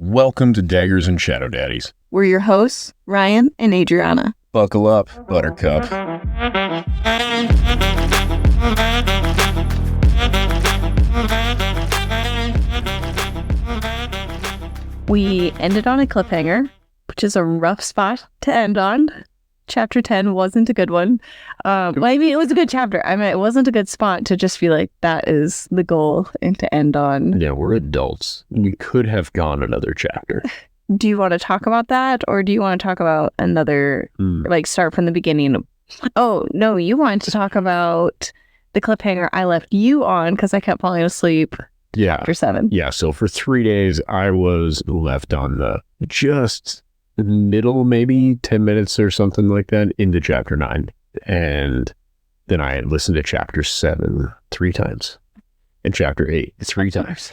Welcome to Daggers and Shadow Daddies. We're your hosts, Ryan and Adriana. Buckle up, Buttercup. We ended on a cliffhanger, which is a rough spot to end on. Chapter 10 wasn't a good one. Well, I mean, it was a good chapter. I mean, it wasn't a good spot to just feel like that is the goal and to end on. Yeah, we're adults. We could have gone another chapter. Do you want to talk about that? Or do you want to talk about another, like, start from the beginning? Oh, no, you wanted to talk about the cliffhanger I left you on because I kept falling asleep. Yeah. Chapter 7. Yeah, so for 3 days, I was left on the just middle, maybe 10 minutes or something like that into chapter 9. And then I had listened to chapter 7 3 times and chapter 8 3 times.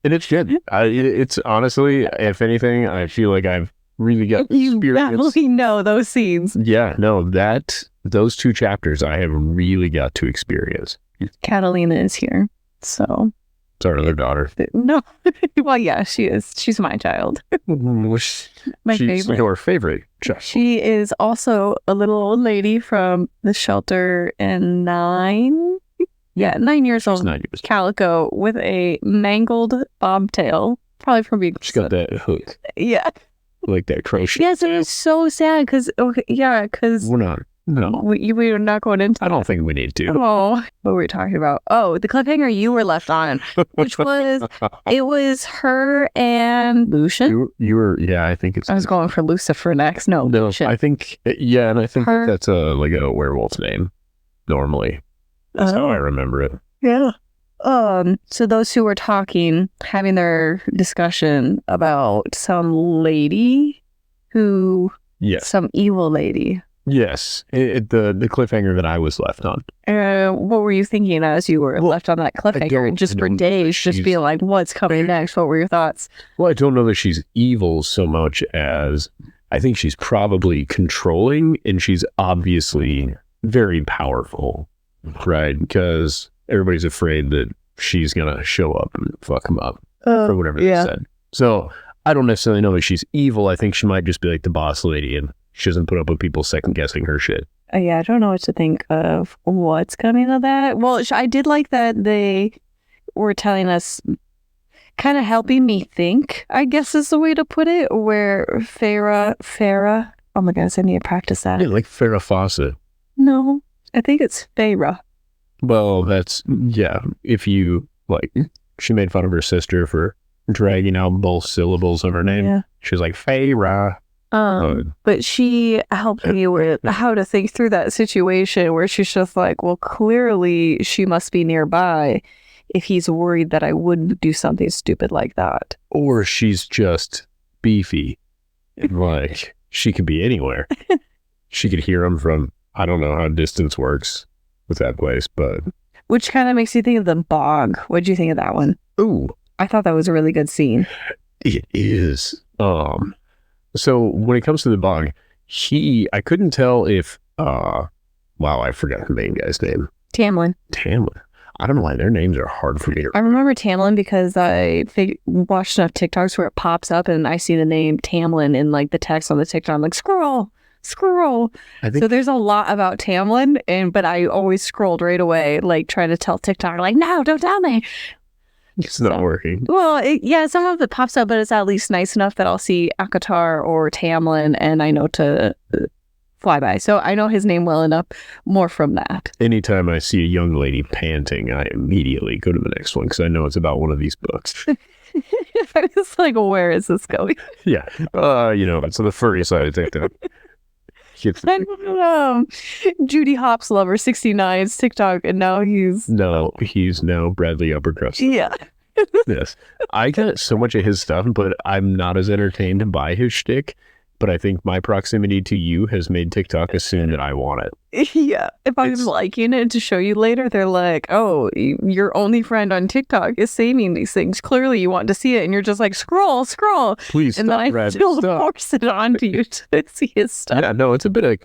And it's good. It's honestly, if anything, I feel like I've really got You experience. definitely know those scenes. Yeah, no, those 2 chapters I have really got to experience. Catalina is here, so... It's our other daughter. No. Well, yeah, she is. She's my child. My She's favorite. your favorite child. She is also a little old lady from the shelter and 9 years old. 9 years. Calico with a mangled bobtail. Probably from being... She's got that hook. Yeah. Like that crochet. Yes, it was so sad because, We're not. No. we were not going into I don't think we need to. Oh, what were we talking about? Oh, the cliffhanger you were left on, which was, it was her and Lucian. You were, yeah, I think it's... I was going for Lucifer next. No, Lucian. I think, yeah, and I think Her. that's like a werewolf name, normally. That's how I remember it. Yeah. So those who were talking, having their discussion about some lady who... Yes. Some evil lady. Yes. The cliffhanger that I was left on. What were you thinking as you were left on that cliffhanger? Just for days, just being like, what's coming next? What were your thoughts? Well, I don't know that she's evil so much as I think she's probably controlling, and she's obviously very powerful, right? Because everybody's afraid that she's going to show up and fuck them up or whatever they said. So I don't necessarily know that she's evil. I think she might just be like the boss lady, and she doesn't put up with people second guessing her shit. Yeah, I don't know what to think of what's coming of that. Well, I did like that they were telling us, kind of helping me think, I guess is the way to put it, where Farah, oh my goodness, I need to practice that. Yeah, like Farrah Fawcett. No, I think it's Farah. Well, that's, yeah, if you, like, she made fun of her sister for dragging out both syllables of her name. Yeah. She was like, Farah. But she helped me with how to think through that situation where she's just like, well, clearly she must be nearby if he's worried that I wouldn't do something stupid like that. Or she's just beefy. Like, she could be anywhere. She could hear him from, I don't know how distance works with that place, but... Which kind of makes you think of the bog. What'd you think of that one? Ooh. I thought that was a really good scene. It is. So when it comes to the bog, I couldn't tell if, wow, I forgot the main guy's name. Tamlin. I don't know why their names are hard for me to I remember Tamlin because I watched enough TikToks where it pops up and I see the name Tamlin in like the text on the TikTok. I'm like, scroll. So there's a lot about Tamlin, but I always scrolled right away, like trying to tell TikTok, like, no, don't tell me. It's not working. Well, some of it pops up, but it's at least nice enough that I'll see ACOTAR or Tamlin, and I know to fly by. So I know his name well enough more from that. Anytime I see a young lady panting, I immediately go to the next one because I know it's about one of these books. I was like, where is this going? Yeah. It's on the furry side of TikTok. Judy Hopps lover 69's TikTok, and now he's now Bradley Uppercrust. Yeah. Yes, I got so much of his stuff, but I'm not as entertained by his shtick. But I think my proximity to you has made TikTok assume that I want it. Yeah. If I'm liking it to show you later, they're like, oh, your only friend on TikTok is saving these things. Clearly you want to see it. And you're just like, scroll. Please and stop, then I still force it onto you to see his stuff. Yeah, no, it's a bit of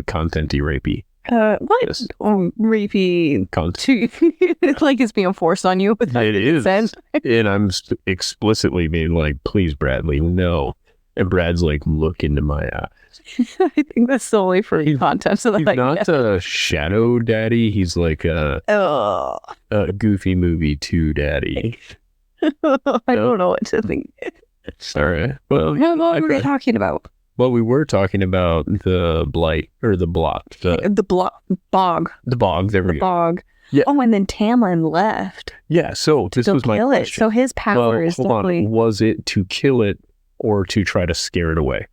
content-y rapey. What? Yes. Rapey. It's like it's being forced on you. It is. Sense. And I'm explicitly being like, please, Bradley, no. And Brad's like, look into my eyes. I think that's solely for content. So He's not a shadow daddy. He's like a Goofy Movie 2 daddy. I don't know what to think. All right. Well, what were we talking about? Well, we were talking about the blight or the blot. The bog. The bog. There we go. Bog. Yeah. Oh, and then Tamlin left. Yeah. So this was my question. So his power is definitely. Was it to kill it or to try to scare it away?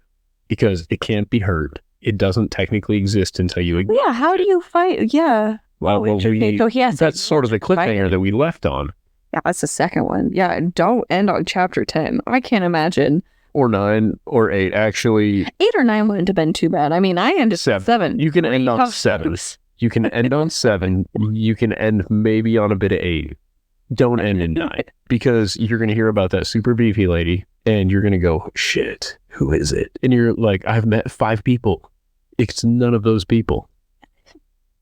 Because it can't be hurt. It doesn't technically exist until you. Yeah. How do you fight? Yeah. Well, so he has. That's sort of the cliffhanger that we left on. Yeah, that's the second one. Yeah, don't end on chapter 10. I can't imagine. Or 9 or 8, actually. 8 or 9 wouldn't have been too bad. I mean, I ended 7. You can end on 7. You can end on 7. You can end maybe on a bit of 8. Don't end in 9. Because you're going to hear about that super beefy lady, and you're going to go, shit, who is it? And you're like, I've met 5 people. It's none of those people.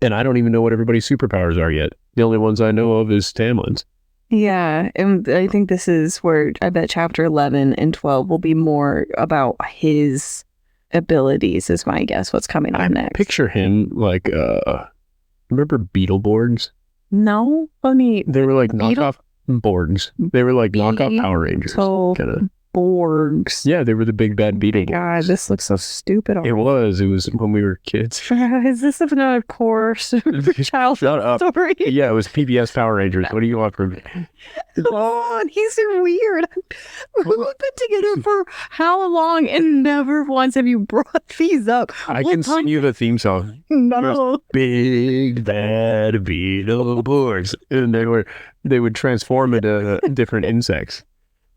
And I don't even know what everybody's superpowers are yet. The only ones I know of is Tamlin's. Yeah, and I think this is where I bet chapter 11 and 12 will be more about his abilities, is my guess, what's coming on next. Picture him like, remember Beetleborgs? No, funny. They were like knockoff Borgs. They were like knockoff Power Rangers. Borgs. Yeah, they were the big bad Beetleborgs. God, this looks so stupid. It was when we were kids. Is this another course child Shut up. story? Yeah, it was PBS Power Rangers. What do you want from me? Oh, and he's weird. We've been together for how long, and never once have you brought these up. I can sing you the theme song. No. Big bad Beetleborgs. And they would transform into different insects.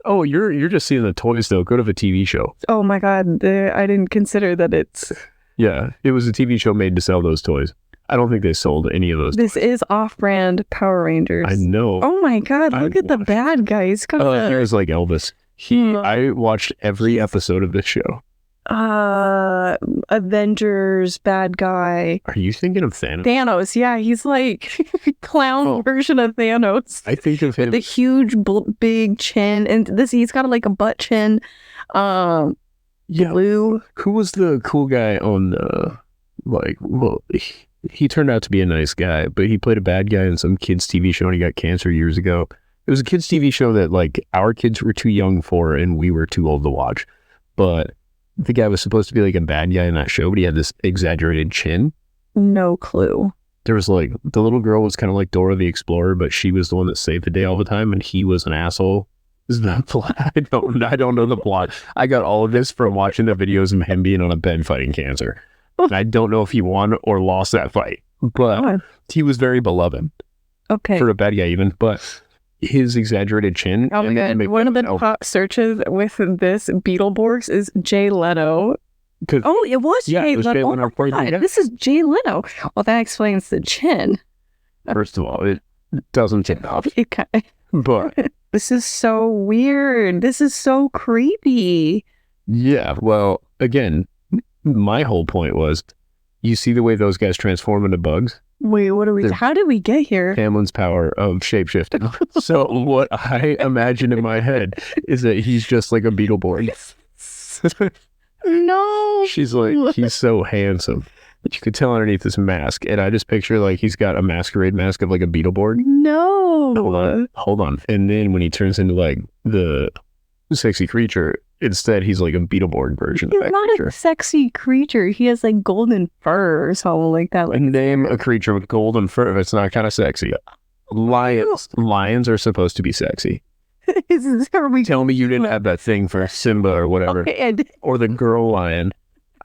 Oh, you're just seeing the toys though. Go to the TV show. Oh my God, I didn't consider that it's. Yeah, it was a TV show made to sell those toys. I don't think they sold any of those. This is off-brand Power Rangers. I know. Oh my God, look at the bad guys. He was like Elvis. I watched every episode of this show. Avengers bad guy. Are you thinking of Thanos? Thanos, yeah, he's like clown version of Thanos. I think of him. The huge big chin, and he's got like a butt chin. Blue. Who was the cool guy on he turned out to be a nice guy, but he played a bad guy in some kids TV show and he got cancer years ago. It was a kids TV show that like our kids were too young for and we were too old to watch. But the guy was supposed to be like a bad guy in that show, but he had this exaggerated chin. No clue. There was like, the little girl was kind of like Dora the Explorer, but she was the one that saved the day all the time, and he was an asshole. Is that plot? I don't know the plot. I got all of this from watching the videos of him being on a bed fighting cancer. And I don't know if he won or lost that fight, but he was very beloved. Okay. For a bad guy even, but his exaggerated chin. Oh my God. One of the top searches with this Beetleborgs is Jay Leno. Oh, it was Jay Leno. Oh my God, this is Jay Leno. Well, that explains the chin. First of all, it doesn't take off. But this is so weird. This is so creepy. Yeah, well, again, my whole point was, you see the way those guys transform into bugs? Wait, how did we get here? Tamlin's power of shapeshifting. So what I imagine in my head is that he's just like a Beetleborg. No. She's like, he's so handsome. You could tell underneath this mask. And I just picture like he's got a masquerade mask of like a Beetleborg. No. Hold on. And then when he turns into like the sexy creature, instead he's like a Beetleborg version of that creature. He's not a sexy creature. He has like golden fur or something like that. Like, name a creature with golden fur if it's not kind of sexy. Lions are supposed to be sexy. Tell me you didn't have that thing for Simba or whatever. Okay, or the girl lion.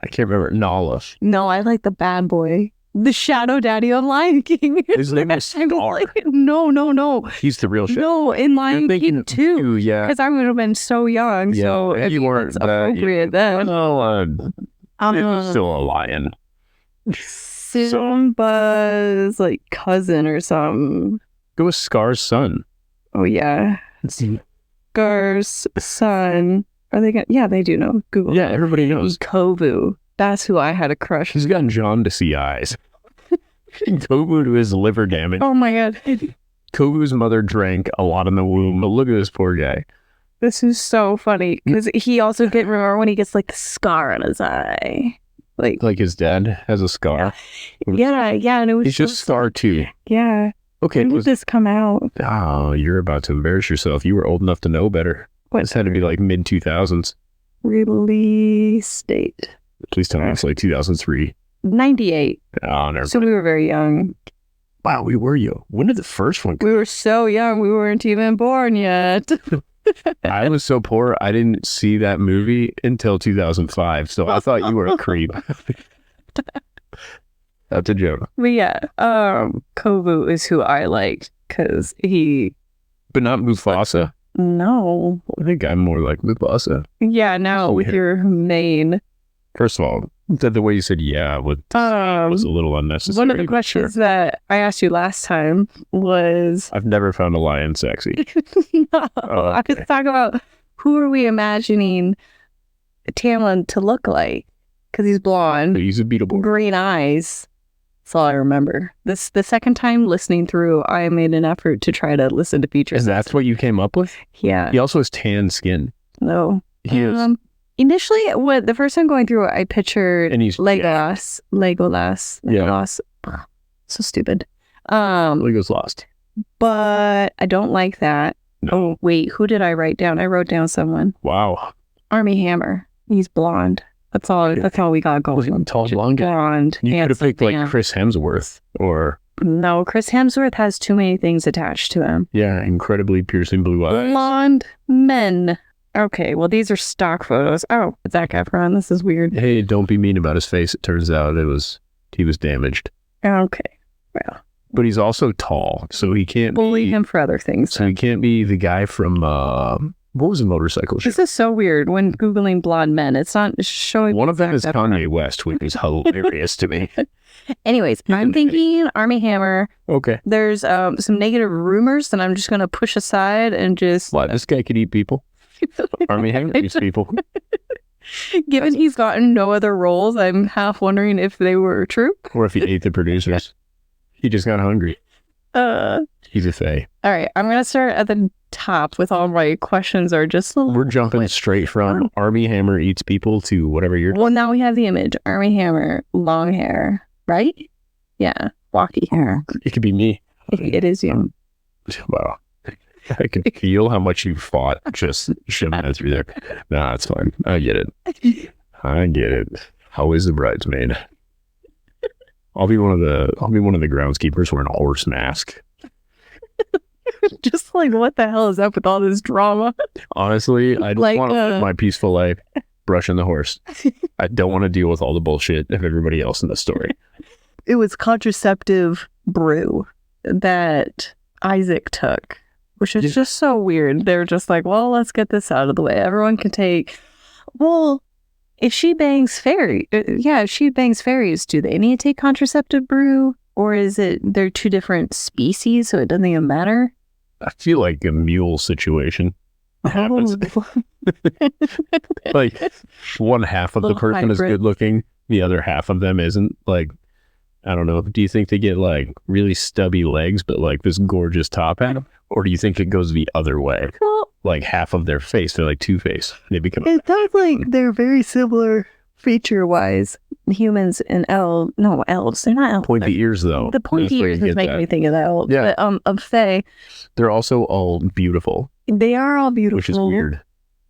I can't remember. Nala. No, I like the bad boy. The shadow daddy on Lion King. His name is Scar. No. He's the real shit. No, in Lion King too. Yeah. because I would have been so young. Yeah. So if you weren't appropriate then. No, it was still a lion. Simba's like cousin or something. Go with Scar's son. Oh yeah. Scar's son. Are they gonna? Yeah, they do know. Google. Yeah, everybody knows. Kovu. That's who I had a crush. He's got John to see eyes. Kovu to his liver damage. Oh my god. Kovu's mother drank a lot in the womb. But look at this poor guy. This is so funny because he also remember when he gets like the scar on his eye. Like his dad has a scar. Yeah, and it was He's just Scar too. Yeah. Okay. When did this come out? Oh, you're about to embarrass yourself. You were old enough to know better. This had to be like mid 2000s. Release date. Please tell me it's like 2003. 98. Oh, never So mind. we were very young. Wow, we were young. When did the first one come? We were so young. We weren't even born yet. I was so poor, I didn't see that movie until 2005. So I thought you were a creep. That's a joke. But yeah, Kovu is who I liked because he... But not Mufasa? No. I think I'm more like Mufasa. Yeah, now with your mane. First of all, the way you said yeah was a little unnecessary. One of the questions that I asked you last time was... I've never found a lion sexy. No, I was talking about who are we imagining Tamlin to look like? Because he's blonde. He's a beatable. Green eyes. That's all I remember. The second time listening through, I made an effort to try to listen to features. And that's what you came up with? Yeah. He also has tan skin. No. He is. Initially, the first time going through it, I pictured Legolas. Legolas. So stupid. Lego's lost. But I don't like that. No. Oh, wait. Who did I write down? I wrote down someone. Wow. Army Hammer. He's blonde. That's all. That's all we got going. Was he tall, blonde guy? Blonde. You could have picked like Chris Hemsworth or... No, Chris Hemsworth has too many things attached to him. Yeah, incredibly piercing blue eyes. Blonde men. Okay, well, these are stock photos. Oh, it's Zac Efron. This is weird. Hey, don't be mean about his face. It turns out he was damaged. Okay, well. But he's also tall, so he can't bully him for other things. So he can't be the guy from, what was the motorcycle show? This is so weird. When Googling blonde men, it's not showing... One of them is Kanye West, which is hilarious to me. Anyways, I'm thinking Army Hammer. Okay. There's some negative rumors that I'm just going to push aside and just... What? This guy could eat people? Army Hammer eats people. Given he's gotten no other roles, I'm half wondering if they were true. Or if he ate the producers. He just got hungry. He's a fae. All right, I'm going to start at the top with all my questions are just... We're jumping straight from Army Hammer eats people to whatever you're... Well, now we have the image. Army Hammer, long hair, right? Yeah, walky hair. It could be me. It is you. Wow. I can feel how much you fought just shoving that through there. Nah, it's fine. I get it. How is the bridesmaid? I'll be one of the groundskeepers wearing a horse mask. Just like, what the hell is up with all this drama? Honestly, I just want to live my peaceful life brushing the horse. I don't want to deal with all the bullshit of everybody else in the story. It was contraceptive brew that Isaac took, which is just so weird. They're just like, well, let's get this out of the way. Everyone can take... Well, if she bangs fairies, do they need to take contraceptive brew? Or is it they're two different species, so it doesn't even matter? I feel like a mule situation happens. Like, one half of the person is good looking, the other half of them isn't. Like, I don't know. Do you think they get like really stubby legs, but like this gorgeous top hat? Or do you think it goes the other way? Well, like half of their face, they're like Two-Face. They become... It sounds like they're very similar feature-wise. Humans and elves. No, elves. They're not elves. Pointy ears, though. The pointy ears is making me think of the elves. Yeah. But of Fae. They're also all beautiful. They are all beautiful. Which is weird.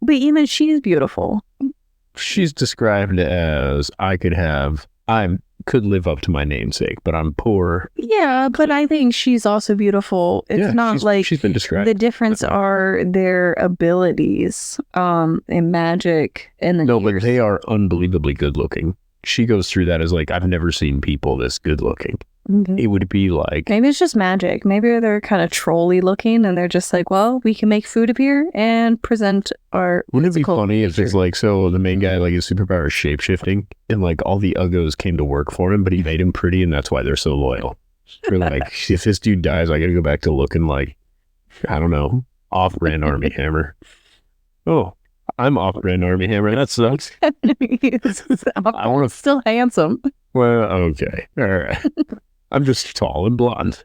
But even she's beautiful. She's described as, I could live up to my namesake, but I'm poor. Yeah, but I think she's also beautiful. It's not like she's been described. The difference are their abilities in magic and the but they are unbelievably good looking. She goes through that as like, I've never seen people this good looking. Mm-hmm. It would be like... Maybe it's just magic. Maybe they're kind of trolly looking and they're just like, well, we can make food appear and present our... Wouldn't it be funny if it's like, so the main guy, like his superpower is shape-shifting and like all the uggos came to work for him, but he made him pretty and that's why they're so loyal. Or like, if this dude dies, I gotta go back to looking like, I don't know, off-brand Army Hammer. Oh, I'm off-brand Army Hammer. That sucks. I want to... Still handsome. Well, okay. All right. I'm just tall and blonde.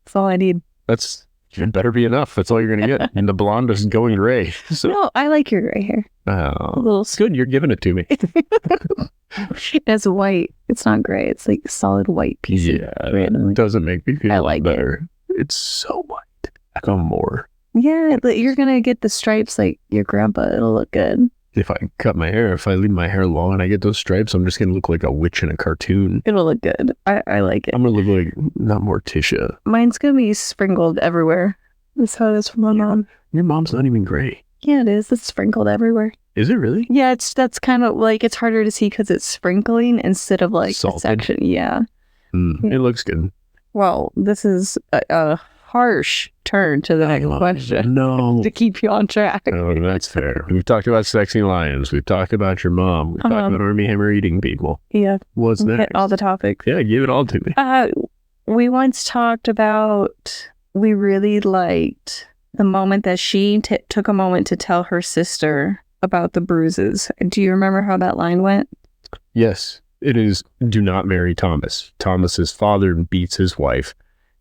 That's all I need. That's better be enough. That's all you're gonna get. And the blonde is going gray. So No, I like your gray hair. oh, A little it's good. You're giving it to me. It's white. It's not gray. It's like solid white piece. Yeah, it doesn't make me feel I like better. It's so white. I go more. Yeah, but you're gonna get the stripes like your grandpa. It'll look good. If I cut my hair, if I leave my hair long and I get those stripes, I'm just gonna look like a witch in a cartoon. It'll look good. I like it. I'm gonna look like not Morticia. Mine's gonna be sprinkled everywhere. That's how it is from my mom. Your mom's not even gray. Yeah, it is. It's sprinkled everywhere. Is it really? Yeah, that's kind of like it's harder to see because it's sprinkling instead of like a Salted. section. Yeah. It looks good. Well, this is a harsh turn to the next question No. to keep you on track. Oh, that's fair. We've talked about sexy lions. We've talked about your mom. We've talked about Army Hammer eating people. Yeah. What's next? Hit all the topics. Yeah, give it all to me. We once talked about we really liked the moment that she took a moment to tell her sister about the bruises. Do you remember how that line went? Yes, it is. Do not marry Thomas. Thomas's father beats his wife,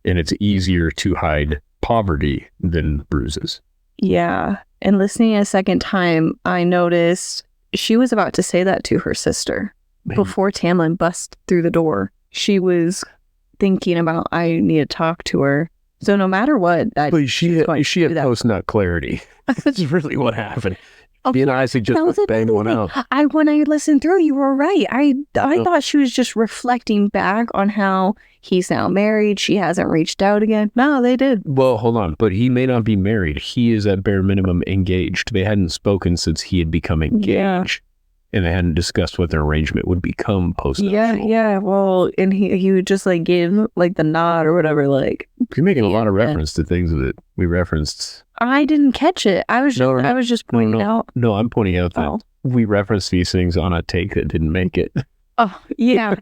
and it's easier to hide poverty than bruises. Yeah. And listening a second time, I noticed she was about to say that to her sister. Man. Before Tamlin bust through the door. She was thinking about, I need to talk to her. So no matter what, But she had post-nut clarity. That's really what happened. Okay, Me and Isaac just banged one out. When I listened through, you were right. I thought she was just reflecting back on how he's now married. She hasn't reached out again. No, they did. Well, hold on. But he may not be married. He is at bare minimum engaged. They hadn't spoken since he had become engaged. Yeah. And they hadn't discussed what their arrangement would become post-nuptial. Yeah. Well, and he would just like give like the nod or whatever. Like You're making a lot of reference to things that we referenced. I didn't catch it. I was just pointing out. No, I'm pointing out that we referenced these things on a take that didn't make it. Oh, yeah.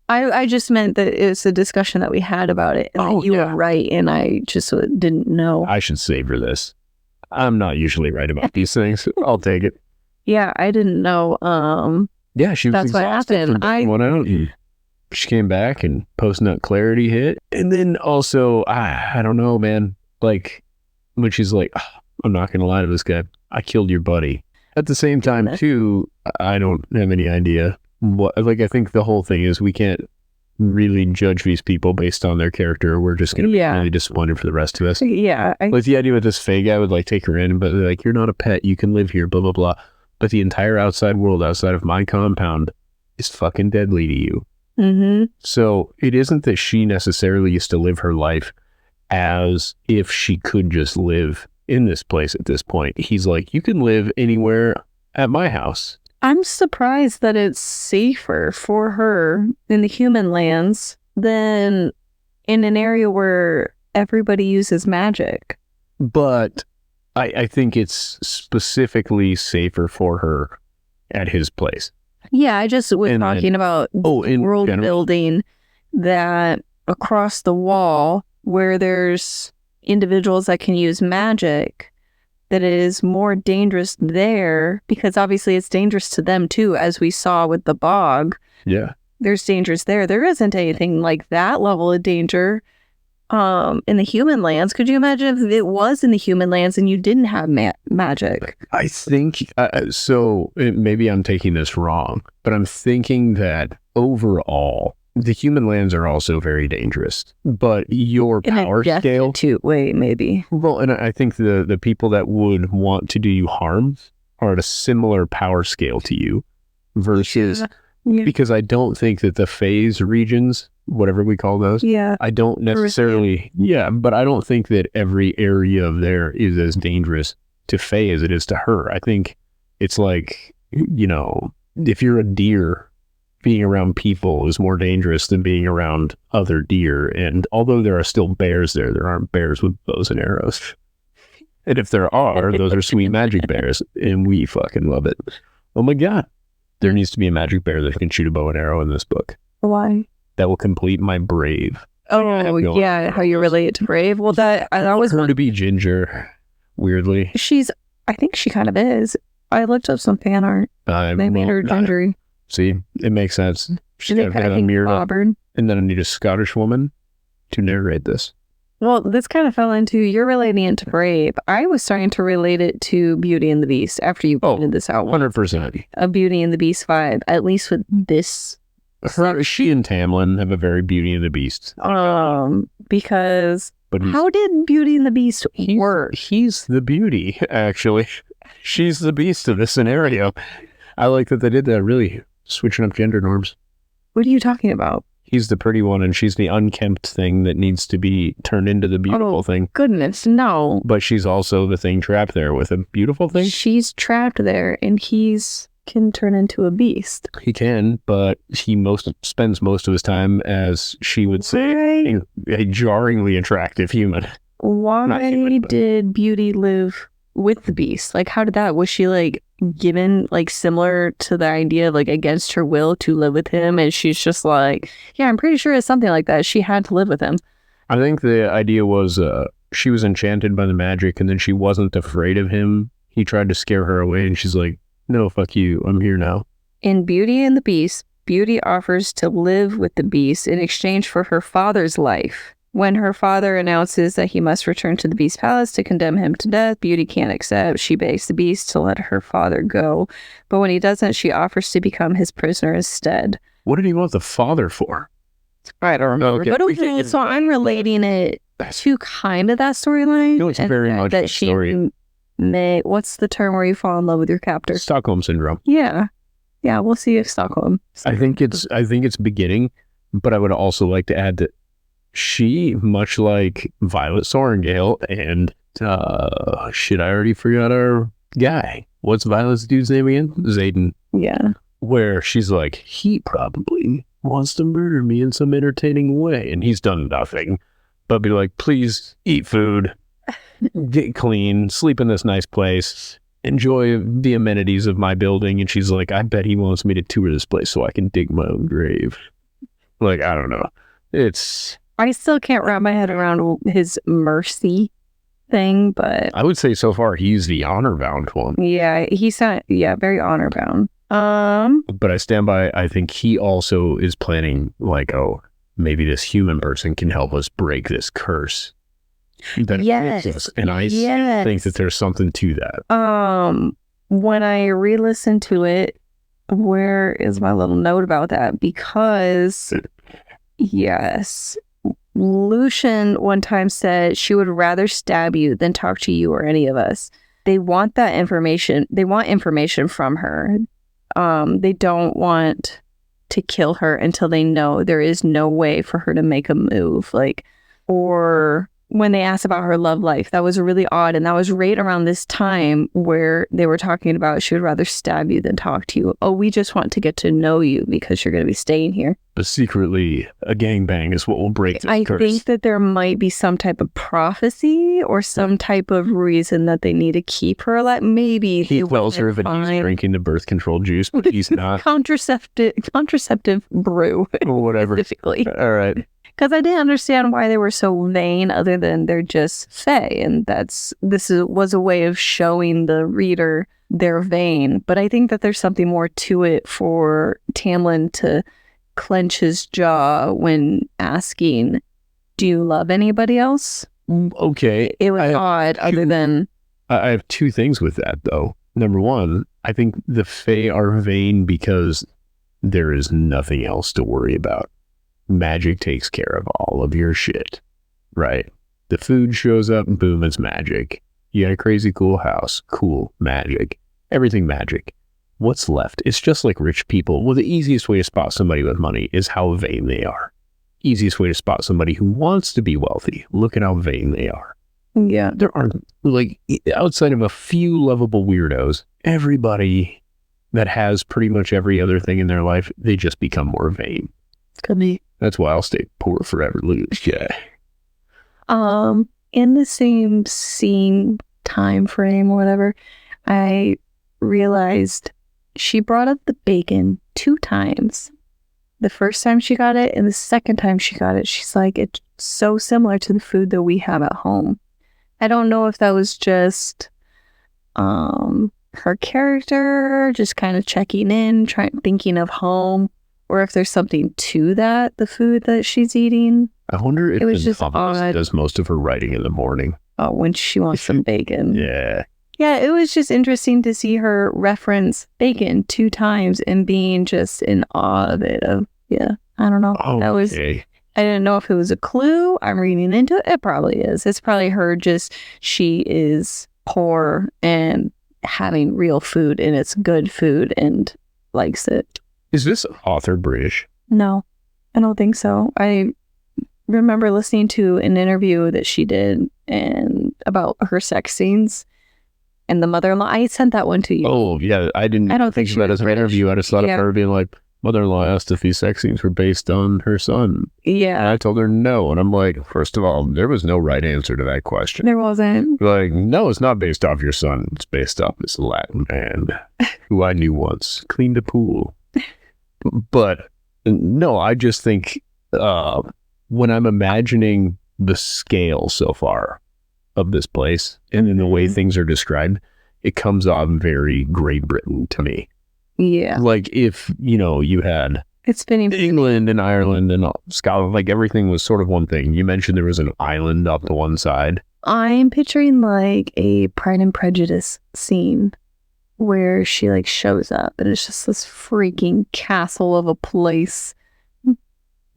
I just meant that it's a discussion that we had about it. And that you were right, and I just didn't know. I should savor this. I'm not usually right about these things. I'll take it. Yeah, I didn't know. Yeah, she was that's what happened. Went out and she came back and post-nut clarity hit. And then also, I don't know, man. Like, when she's like, I'm not going to lie to this guy. I killed your buddy. At the same time, too, I don't have any idea. I think the whole thing is we can't really judge these people based on their character. We're just going to be really disappointed for the rest of us. Yeah. Like the idea with this Fae guy would like take her in, but like, you're not a pet. You can live here, blah, blah, blah. But the entire outside world outside of my compound is fucking deadly to you. Mm-hmm. So it isn't that she necessarily used to live her life as if she could just live in this place at this point. He's like, you can live anywhere at my house. I'm surprised that it's safer for her in the human lands than in an area where everybody uses magic. But I think it's specifically safer for her at his place. Yeah, I just was talking about world building that across the wall where there's individuals that can use magic, that it is more dangerous there because obviously it's dangerous to them too, as we saw with the bog. Yeah. There's dangers there. There isn't anything like that level of danger in the human lands. Could you imagine if it was in the human lands and you didn't have magic? I think, maybe I'm taking this wrong, but I'm thinking that overall, the human lands are also very dangerous, but your power scale too. Wait, maybe. Well, and I think the people that would want to do you harm are at a similar power scale to you versus, because I don't think that the phase regions, whatever we call those, I don't necessarily, but I don't think that every area of there is as dangerous to Fae as it is to her. I think it's like, if you're a deer, being around people is more dangerous than being around other deer. And although there are still bears there aren't bears with bows and arrows. And if there are, those are sweet magic bears. And we fucking love it. Oh my God. There needs to be a magic bear that can shoot a bow and arrow in this book. Why? That will complete my Brave. Oh, yeah. How you relate to Brave. Well, that was her to be Ginger, weirdly. I think she kind of is. I looked up some fan art. They made her gingery. See, it makes sense. And then I need a Scottish woman to narrate this. Well, this kind of fell into, you're relating it to Brave. I was starting to relate it to Beauty and the Beast after you pointed this out. 100%. A Beauty and the Beast vibe, at least with this. She and Tamlin have a very Beauty and the Beast. Because how did Beauty and the Beast work? He's the beauty, actually. She's the beast of this scenario. I like that they did that, really switching up gender norms. What are you talking about? He's the pretty one, and she's the unkempt thing that needs to be turned into the beautiful thing. Goodness, no. But she's also the thing trapped there with a beautiful thing. She's trapped there, and can turn into a beast. He can, but he spends most of his time as, she would say, a jarringly attractive human. Why did Beauty live with the beast? Like, how did that? Was she like given like similar to the idea of like against her will to live with him, and she's just like, yeah, I'm pretty sure it's something like that. She had to live with him. I think the idea was she was enchanted by the magic, and then she wasn't afraid of him. He tried to scare her away, and she's like, no, fuck you, I'm here now. In Beauty and the Beast, Beauty offers to live with the beast in exchange for her father's life. When her father announces that he must return to the Beast Palace to condemn him to death, Beauty can't accept. She begs the Beast to let her father go. But when he doesn't, she offers to become his prisoner instead. What did he want the father for? I don't remember. Okay. But okay, so I'm relating it to kind of that storyline. It's very much that story. What's the term where you fall in love with your captor? Stockholm Syndrome. Yeah. Yeah, we'll see if Stockholm. I think it's beginning, but I would also like to add that she, much like Violet Sorengale and I already forgot our guy. What's Violet's dude's name again? Xaden. Yeah. Where she's like, he probably wants to murder me in some entertaining way, and he's done nothing but be like, please eat food, get clean, sleep in this nice place, enjoy the amenities of my building. And she's like, I bet he wants me to tour this place so I can dig my own grave. Like, I don't know. I still can't wrap my head around his mercy thing, but I would say so far he's the honor-bound one. Yeah, very honor-bound. But I stand by, I think he also is planning, like, oh, maybe this human person can help us break this curse. Yes. And I think that there's something to that. When I re-listened to it, where is my little note about that? Because, yes, Lucian one time said she would rather stab you than talk to you or any of us. They want that information. They want information from her. They don't want to kill her until they know there is no way for her to make a move. Or when they asked about her love life, that was really odd. And that was right around this time where they were talking about she would rather stab you than talk to you. Oh, we just want to get to know you because you're going to be staying here. But secretly, a gangbang is what will break this curse. I think that there might be some type of prophecy or some type of reason that they need to keep her alive. Maybe he tells her that he's drinking the birth control juice, but he's not. Contraceptive brew. Or whatever. Specifically. All right. Because I didn't understand why they were so vain other than they're just fae. And was a way of showing the reader they're vain. But I think that there's something more to it for Tamlin to clench his jaw when asking, do you love anybody else? Okay. It was odd other than... I have two things with that, though. Number one, I think the fae are vain because there is nothing else to worry about. Magic takes care of all of your shit, right? The food shows up, boom, it's magic. You got a crazy cool house, cool, magic. Everything magic. What's left? It's just like rich people. Well, the easiest way to spot somebody with money is how vain they are. Easiest way to spot somebody who wants to be wealthy. Look at how vain they are. Yeah. There aren't, outside of a few lovable weirdos, everybody that has pretty much every other thing in their life, they just become more vain. Could be. That's why I'll stay poor forever, lose. Yeah. In the same scene time frame or whatever, I realized she brought up the bacon 2 times. The first time she got it and the second time she got it, she's like, it's so similar to the food that we have at home. I don't know if that was just her character, just kind of checking in, thinking of home, or if there's something to that, the food that she's eating. I wonder if it was just odd. Does most of her writing in the morning. Oh, when she wants some bacon. Yeah. Yeah, it was just interesting to see her reference bacon 2 times and being just in awe of it. I don't know. Oh, that was. I didn't know if it was a clue. I'm reading into it. It probably is. It's probably her she is poor and having real food, and it's good food and likes it. Is this author British? No, I don't think so. I remember listening to an interview that she did and about her sex scenes. And the mother-in-law, I sent that one to you. Oh, yeah. I don't think of that as an interview. I just thought of her being like, mother-in-law asked if these sex scenes were based on her son. Yeah. And I told her no. And I'm like, first of all, there was no right answer to that question. There wasn't. Like, no, it's not based off your son. It's based off this Latin man who I knew once cleaned a pool. But no, I just think when I'm imagining the scale so far of this place and in the way things are described, it comes off very Great Britain to me. Yeah. Like if, you had it's spinning England and Ireland and Scotland, like everything was sort of one thing. You mentioned there was an island off to one side. I'm picturing like a Pride and Prejudice scene where she like shows up and it's just this freaking castle of a place.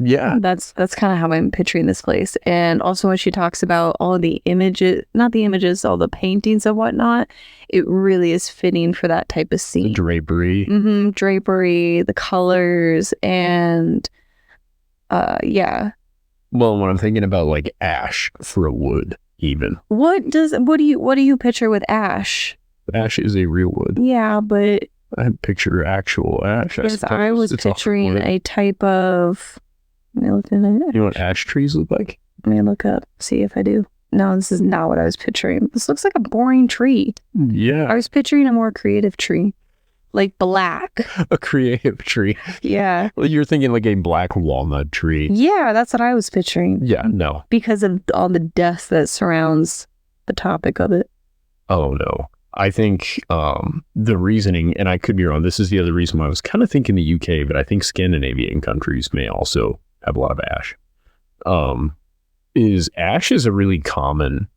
Yeah. That's kind of how I'm picturing this place. And also when she talks about all of the images, not the images, all the paintings and whatnot, it really is fitting for that type of scene. The drapery. Mm-hmm. Drapery, the colors, and yeah. Well, when I'm thinking about like ash for a wood, even. What do you picture with ash? Ash is a real wood. Yeah, but I picture actual ash. Because I was picturing a type of. Let me look at it. You know what ash trees look like? Let me look up, see if I do. No, this is not what I was picturing. This looks like a boring tree. Yeah. I was picturing a more creative tree. Like black. A creative tree. Yeah. Well, you're thinking like a black walnut tree. Yeah, that's what I was picturing. Yeah, no. Because of all the dust that surrounds the topic of it. Oh, no. I think the reasoning, and I could be wrong, this is the other reason why I was kind of thinking the UK, but I think Scandinavian countries may also have a lot of ash. Is ash is a really common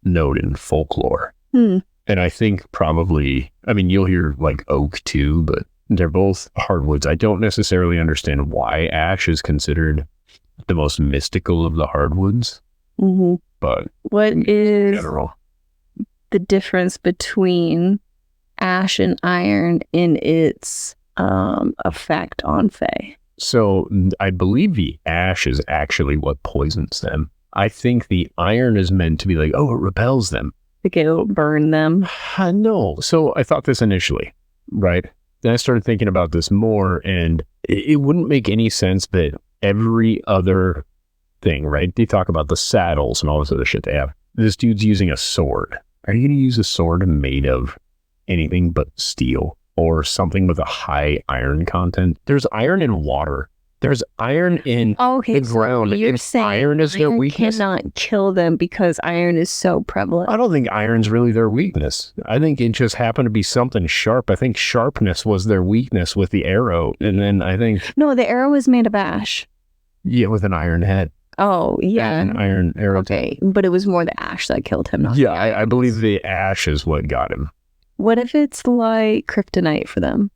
note in folklore. And I think probably, you'll hear like oak too, but they're both hardwoods. I don't necessarily understand why ash is considered the most mystical of the hardwoods. Mm-hmm. But what is general, the difference between ash and iron in its effect on Fae? So I believe the ash is actually what poisons them. I think the iron is meant to be like, oh, it repels them. Like it'll burn them? No. So I thought this initially, right? Then I started thinking about this more, and it wouldn't make any sense that every other thing, right? They talk about the saddles and all this other shit they have. This dude's using a sword. Are you going to use a sword made of anything but steel or something with a high iron content? There's iron in water. There's iron in the ground. So you're saying iron is their weakness? Cannot kill them because iron is so prevalent. I don't think iron's really their weakness. I think it just happened to be something sharp. I think sharpness was their weakness with the arrow. And then I think... No, the arrow was made of ash. Yeah, with an iron head. Oh, yeah. An iron arrow. Okay, but it was more the ash that killed him. Yeah, I believe the ash is what got him. What if it's like kryptonite for them?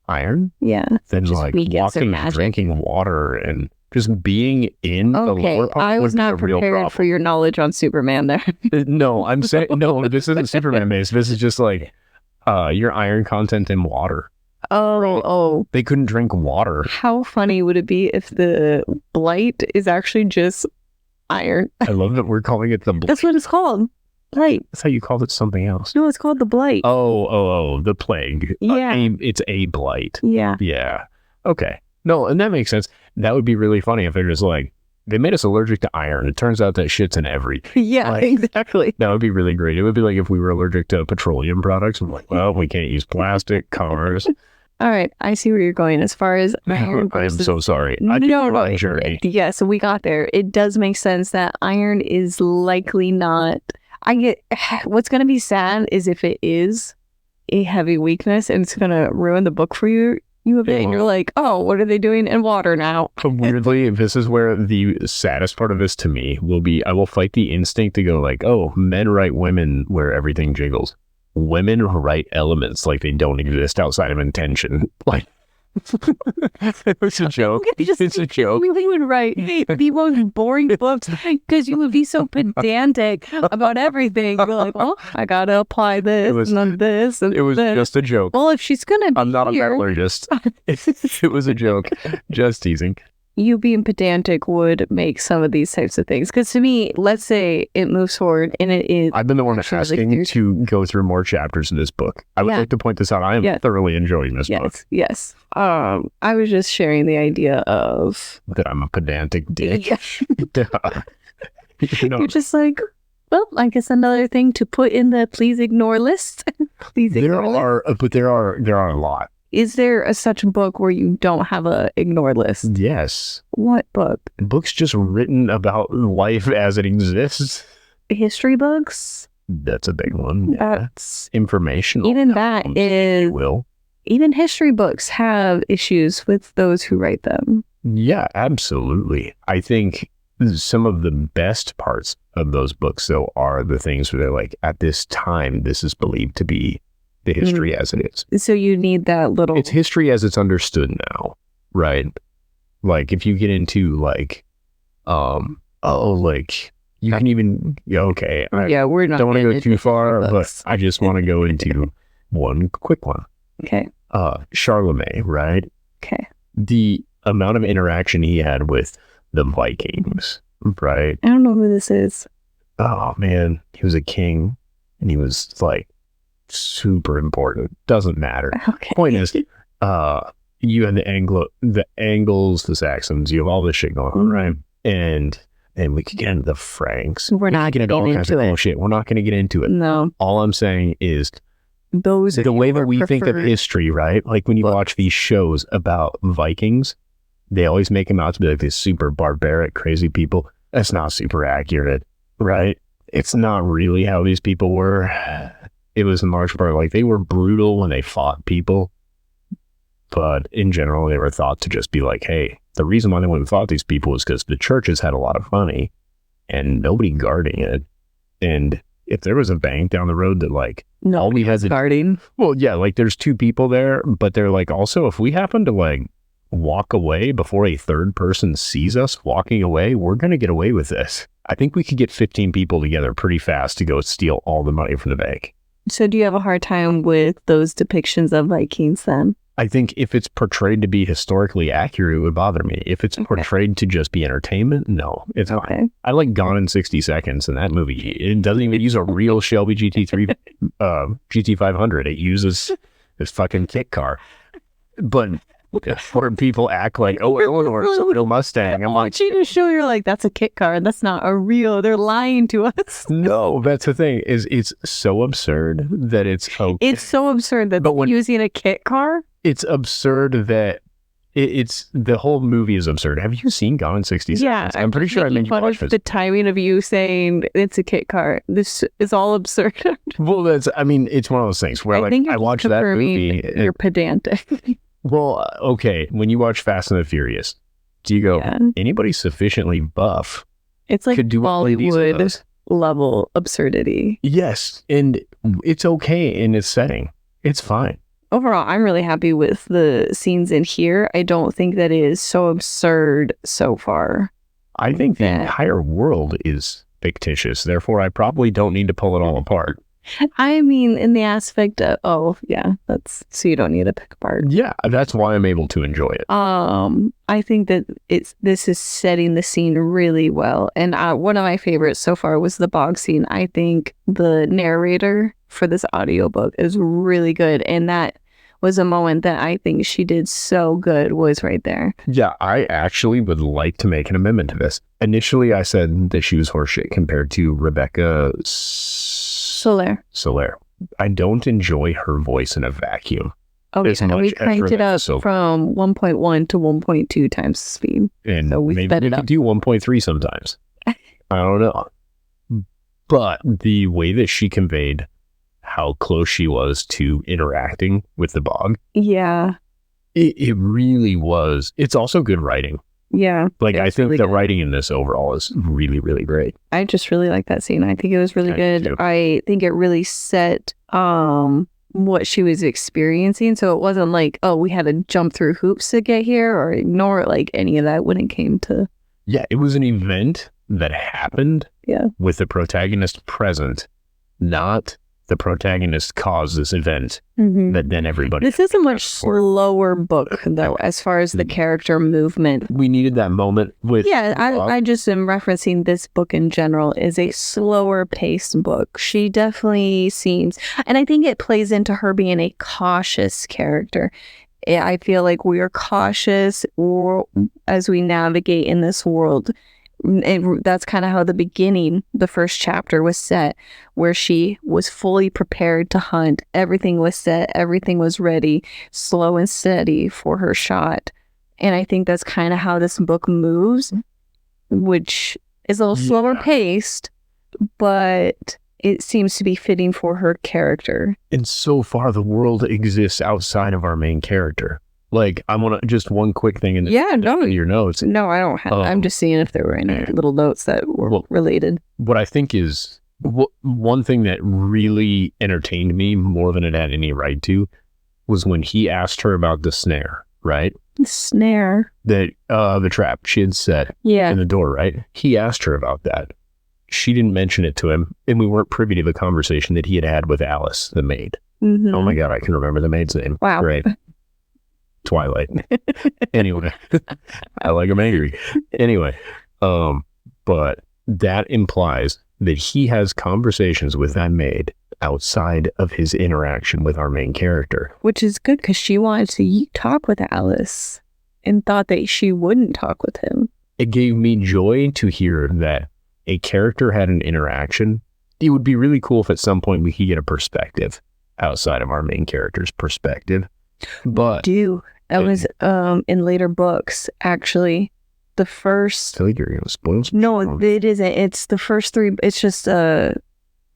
Iron? Yeah. Then just like walking and drinking water and just being in the lower part. I was not prepared for your knowledge on Superman there. No, I'm saying, no, this isn't Superman based. This is just like your iron content in water. Oh. They couldn't drink water. How funny would it be if the blight is actually just iron? I love that we're calling it the blight. That's what it's called. Blight. That's how you called it something else. No, it's called the blight. Oh, the plague. Yeah. It's a blight. Yeah. Yeah. Okay. No, and that makes sense. That would be really funny if they're just like, they made us allergic to iron. It turns out that shit's in everything. Yeah, exactly. That would be really great. It would be like if we were allergic to petroleum products. I'm like, well, we can't use plastic, cars. All right. I see where you're going as far as iron versus... I'm so sorry. No. Journey. Yeah, so we got there. It does make sense that iron is likely not... What's going to be sad is if it is a heavy weakness and it's going to ruin the book for you. U of A, and you're like, oh, what are they doing in water now? Weirdly, this is where the saddest part of this to me will be. I will fight the instinct to go like, oh, men write women where everything jiggles. Women write elements like they don't exist outside of intention. Like, it's a joke. It's a joke. You would write the most boring books because you would be so pedantic about everything. You're like, well, I gotta apply this and this and it was this. just a joke. Well, if she's gonna be I'm not here, a metallurgist. It was a joke. Just teasing. You being pedantic would make some of these types of things. Because to me, let's say it moves forward and it is... I've been the one asking to go through more chapters in this book. I would like to point this out. I am thoroughly enjoying this book. Yes. I was just sharing the idea of... that I'm a pedantic dick. Yeah. You're just like, well, I guess another thing to put in the please ignore list. There are a lot. Is there a such book where you don't have a ignore list? Yes. What book? Books just written about life as it exists. History books? That's a big one. That's informational. Even that is... Even history books have issues with those who write them. Yeah, absolutely. I think some of the best parts of those books, though, are the things where they're like, at this time, this is believed to be the history as it is. So you need that little... It's history as it's understood now, right? Like, if you get into, like, you can even... Okay. We're not... Don't want to go too far, but I just want to go into one quick one. Okay. Charlemagne, right? Okay. The amount of interaction he had with the Vikings, right? I don't know who this is. Oh, man. He was a king, and he was, like, super important. Doesn't matter. Okay. Point is, you had the Angles, the Saxons, you have all this shit going on, right? And we could get into the Franks. We're not going to get into it. Shit. We're not going to get into it. No. All I'm saying is those are the way that we think of history, right? Like when you watch these shows about Vikings, they always make them out to be like these super barbaric, crazy people. That's not super accurate, right? It's not really how these people were. It was in large part like they were brutal when they fought people, but in general, they were thought to just be like, hey, the reason why they went and fought these people is because the churches had a lot of money and nobody guarding it. And if there was a bank down the road that like nobody has guarding, well, yeah, like there's two people there, but they're like, also, if we happen to like walk away before a third person sees us walking away, we're going to get away with this. I think we could get 15 people together pretty fast to go steal all the money from the bank. So do you have a hard time with those depictions of Vikings then? I think if it's portrayed to be historically accurate, it would bother me. If it's portrayed to just be entertainment, no, it's fine. I like Gone in 60 Seconds in that movie. It doesn't even use a real Shelby GT3, GT500. It uses this fucking kit car. But where people act like, oh, it's a real Mustang. I'm like, to show you're like, that's a kit car. That's not a real. They're lying to us. No, that's the thing. Is it's so absurd that it's okay. It's so absurd that they're using a kit car. It's absurd that it's the whole movie is absurd. Have you seen Gone in 60 Seconds? Yeah, I'm pretty sure I made you watch this. The timing of you saying it's a kit car. This is all absurd. Well, it's one of those things where I watched that movie. You're pedantic. Well, okay. When you watch Fast and the Furious, do you go, anybody sufficiently buff? It's like Bollywood level absurdity. Yes. And it's okay in its setting. It's fine. Overall, I'm really happy with the scenes in here. I don't think that it is so absurd so far. I think the entire world is fictitious. Therefore, I probably don't need to pull it all apart. I mean, in the aspect of, that's so you don't need to pick apart. Yeah, that's why I'm able to enjoy it. I think that this is setting the scene really well. And one of my favorites so far was the bog scene. I think the narrator for this audiobook is really good. And that was a moment that I think she did so good was right there. Yeah, I actually would like to make an amendment to this. Initially, I said that she was horseshit compared to Rebecca Soler. I don't enjoy her voice in a vacuum. Oh, we cranked it up from 1.1 to 1.2 times the speed. And so we maybe we could do 1.3 sometimes. I don't know. But the way that she conveyed how close she was to interacting with the bog. Yeah. It really was. It's also good writing. Yeah. Like, I think really the good. writing in this overall is really, really great. I just really like that scene. I think it was really good. too. I think it really set what she was experiencing. So it wasn't like, oh, we had to jump through hoops to get here or ignore like any of that when it came to. Yeah, it was an event that happened with the protagonist present, not the protagonist caused this event that then everybody. This is a much slower book, though, as far as the character movement. We needed that moment with. Yeah, I just am referencing this book in general is a slower paced book. She definitely seems, and I think it plays into her being a cautious character. I feel like we are cautious as we navigate in this world. And that's kind of how the first chapter was set, where she was fully prepared to hunt. Everything was set, everything was ready, slow and steady for her shot. And I think that's kind of how this book moves, which is a little slower paced, but it seems to be fitting for her character. And so far, the world exists outside of our main character. Like, I want to just one quick thing in your notes. No, I don't have. I'm just seeing if there were any little notes that were related. What I think is one thing that really entertained me more than it had any right to was when he asked her about the snare, right? The snare. The trap she had set in the door, right? He asked her about that. She didn't mention it to him, and we weren't privy to the conversation that he had with Alice, the maid. Oh my God, I can remember the maid's name. Wow. Great. Twilight. Anyway, I like him angry. Anyway, but that implies that he has conversations with that maid outside of his interaction with our main character. Which is good because she wanted to talk with Alice and thought that she wouldn't talk with him. It gave me joy to hear that a character had an interaction. It would be really cool if at some point we could get a perspective outside of our main character's perspective. But that was in later books, actually. The first... I feel like you're going to spoil some. No, it isn't. It's the first three. It's just a